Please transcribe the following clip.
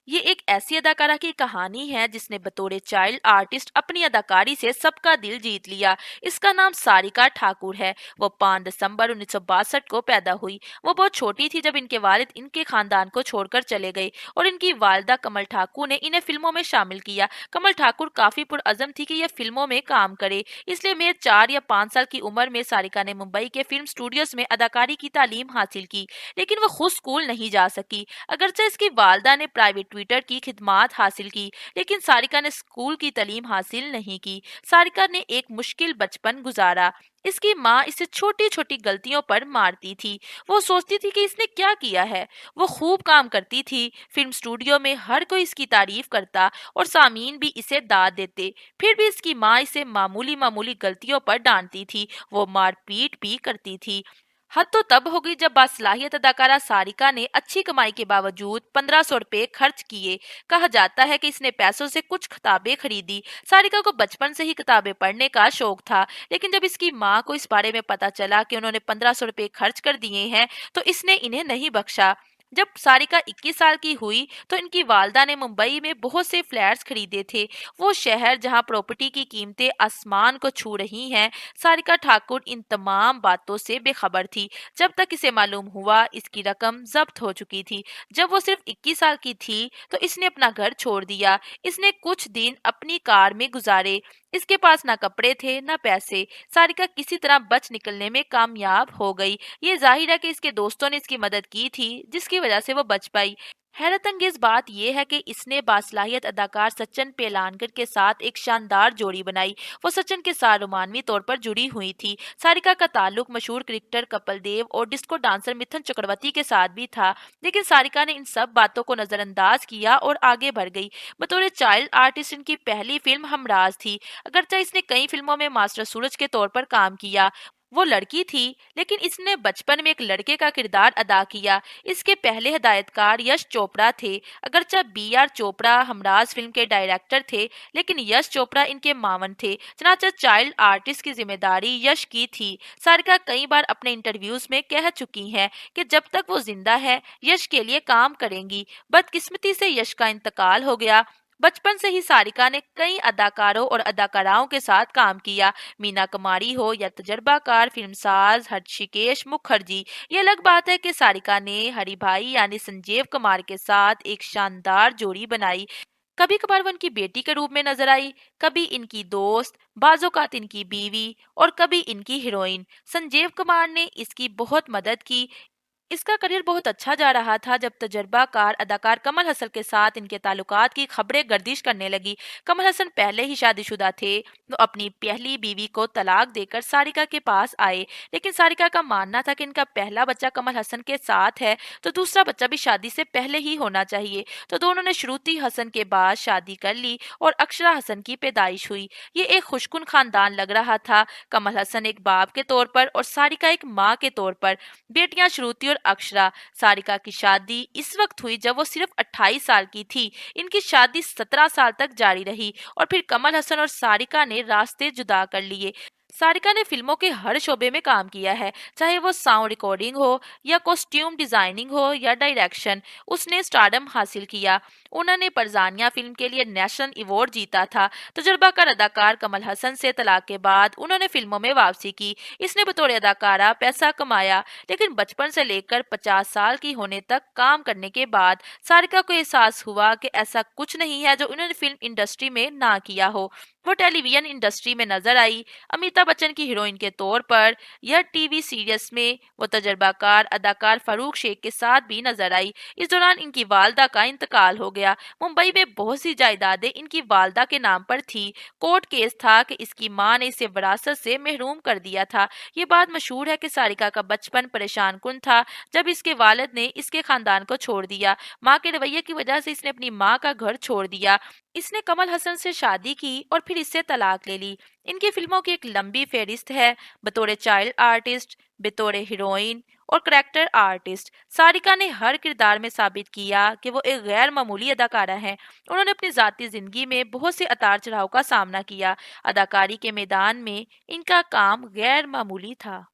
ये एक ऐसी अदाकारा की कहानी है जिसने बतौर चाइल्ड आर्टिस्ट अपनी अदाकारी से सबका दिल जीत लिया। इसका नाम सारिका ठाकुर है। वो 5 दिसंबर 1962 को पैदा हुई। वो बहुत छोटी थी जब इनके वालिद इनके खानदान को छोड़कर चले गए और इनकी वालिदा कमल ठाकुर ने इन्हें फिल्मों में शामिल किया। कमल ठाकुर काफी पुरअज़म थी कि यह फिल्मों में काम करे, इसलिए मेरे 4 या 5 साल की उम्र में सारिका ने मुंबई के फिल्म स्टूडियोज में अदाकारी की तालीम हासिल की। लेकिन वो खुद स्कूल नहीं जा सकी। अगरचे इसकी वालदा ने प्राइवेट ट्विटर की खिदमात हासिल की, लेकिन सारिका ने स्कूल की तालीम हासिल नहीं की। सारिका ने एक मुश्किल बचपन गुजारा। इसकी माँ इसे छोटी छोटी गलतियों पर मारती थी। वो सोचती थी कि इसने क्या किया है। वो खूब काम करती थी। फिल्म स्टूडियो में हर कोई इसकी तारीफ करता और सामीन भी इसे दाद देते। फिर भी इसकी माँ इसे मामूली मामूली गलतियों पर डांटती थी। वो मारपीट भी करती थी। हद तो तब हो गई जब बासलाहियत अदाकारा सारिका ने अच्छी कमाई के बावजूद 1500 रुपए खर्च किए। कहा जाता है कि इसने पैसों से कुछ किताबें खरीदी। सारिका को बचपन से ही किताबें पढ़ने का शौक था, लेकिन जब इसकी माँ को इस बारे में पता चला कि उन्होंने 1500 रुपए खर्च कर दिए हैं, तो इसने इन्हें नहीं बख्शा। जब सारिका 21 साल की हुई तो इनकी वालदा ने मुंबई में बहुत से फ्लैट्स खरीदे थे। वो शहर जहां प्रॉपर्टी की कीमतें आसमान को छू रही हैं। सारिका ठाकुर इन तमाम बातों से बेखबर थी जब तक इसे मालूम हुआ इसकी रकम जब्त हो चुकी थी। जब वो सिर्फ 21 साल की थी तो इसने अपना घर छोड़ दिया। इसने कुछ दिन अपनी कार में गुजारे। इसके पास ना कपड़े थे ना पैसे। सारिका किसी तरह बच निकलने में कामयाब हो गई। ये जाहिर है कि इसके दोस्तों ने इसकी मदद की थी, जिसकी वजह से वो बच पाई। हैरत अंगेज बात यह है कि इसने बासलाहियत अदाकार सचिन पेलानकर के साथ एक शानदार जोड़ी बनाई। वो सचिन के साथ रोमानवी तौर पर जुड़ी हुई थी। सारिका का ताल्लुक मशहूर क्रिकेटर कपिल देव और डिस्को डांसर मिथुन चक्रवर्ती के साथ भी था, लेकिन सारिका ने इन सब बातों को नजरअंदाज किया और आगे बढ़ गई। बतौर चाइल्ड आर्टिस्ट इनकी पहली फिल्म हमराज थी। अगरचे इसने कई फिल्मों में मास्टर सूरज के तौर पर काम किया। वो लड़की थी, लेकिन इसने बचपन में एक लड़के का किरदार अदा किया। इसके पहले हिदायतकार यश चोपड़ा थे। अगरचे B are Chopra Humraaz film के डायरेक्टर थे, लेकिन यश चोपड़ा इनके मामन थे। चनाचा चाइल्ड आर्टिस्ट की जिम्मेदारी यश की थी। सारिका कई बार अपने इंटरव्यूज में कह चुकी हैं कि जब तक वो जिंदा है यश के लिए काम करेंगी। बदकिस्मती से यश का इंतकाल हो गया। बचपन से ही सारिका ने कई अदाकारों और अदाकाराओं के साथ काम किया। मीना कुमारी हो या तजर्बाकार फिल्मसाज हर्षिकेश मुखर्जी। ये अलग बात है कि सारिका ने हरि भाई यानी संजीव कुमार के साथ एक शानदार जोड़ी बनाई। कभी कभार वो इनकी बेटी के रूप में नजर आई, कभी इनकी दोस्त, बाजोकात इनकी बीवी और कभी इनकी हीरोइन। संजीव कुमार ने इसकी बहुत मदद की। इसका करियर बहुत अच्छा जा रहा था जब तजर्बाकार अदाकार कमल हसन के साथ इनके ताल्लुकात की खबरें गर्दिश करने लगी। कमल हसन पहले ही शादीशुदा थे। तो अपनी पहली बीवी को तलाक देकर सारिका के पास आए, लेकिन सारिका का मानना था कि इनका पहला बच्चा कमल हसन के साथ है तो दूसरा बच्चा भी शादी से पहले ही होना चाहिए। तो दोनों ने श्रुति हसन के बाद शादी कर ली और अक्षरा हसन की पैदाइश हुई। ये एक खुशकुन खानदान लग रहा था। कमल हसन एक बाप के तौर पर और सारिका एक माँ के तौर पर। बेटियां श्रुति और अक्षरा। सारिका की शादी इस वक्त हुई जब वो सिर्फ 28 साल की थी। इनकी शादी 17 साल तक जारी रही और फिर कमल हसन और सारिका ने रास्ते जुदा कर लिए। सारिका ने फिल्मों के हर शोबे में काम किया है, चाहे वो साउंड रिकॉर्डिंग हो या कॉस्ट्यूम डिजाइनिंग हो या डायरेक्शन। उसने स्टारडम हासिल किया। उन्होंने परजानिया फिल्म के लिए नेशनल अवार्ड जीता था। तजुर्बाकार अदाकार कमल हसन से तलाक के बाद उन्होंने फिल्मों में वापसी की। इसने बतौर अदाकारा पैसा कमाया, लेकिन बचपन से लेकर 50 साल की होने तक काम करने के बाद सारिका को एहसास हुआ कि ऐसा कुछ नहीं है जो उन्होंने फिल्म इंडस्ट्री में ना किया हो। वो टेलीविजन इंडस्ट्री में नजर आई, अमिताभ बच्चन की हीरोइन के तौर पर। यह टीवी सीरियल्स में वो तजर्बाकार अदाकार फारूक शेख के साथ भी नजर आई। इस दौरान इनकी वालदा का इंतकाल हो गया। मुंबई में बहुत सी जायदादें इनकी वालदा के नाम पर थी। कोर्ट केस था कि इसकी मां ने इसे विरासत से महरूम कर दिया था। ये बात मशहूर है कि सारिका का बचपन परेशान कुन था जब इसके वालिद ने इसके खानदान को छोड़ दिया। माँ के रवैये की वजह से इसने अपनी माँ का घर छोड़ दिया। इसने कमल हसन से शादी की और फिर इससे तलाक ले ली। इनकी फिल्मों की एक लंबी फहरिस्त है। बतौर चाइल्ड आर्टिस्ट, बतौर हीरोइन और करैक्टर आर्टिस्ट, सारिका ने हर किरदार में साबित किया कि वो एक गैर मामूली अदाकारा हैं। उन्होंने अपनी जाती जिंदगी में बहुत से उतार चढ़ाव का सामना किया। अदाकारी के मैदान में इनका काम गैर मामूली था।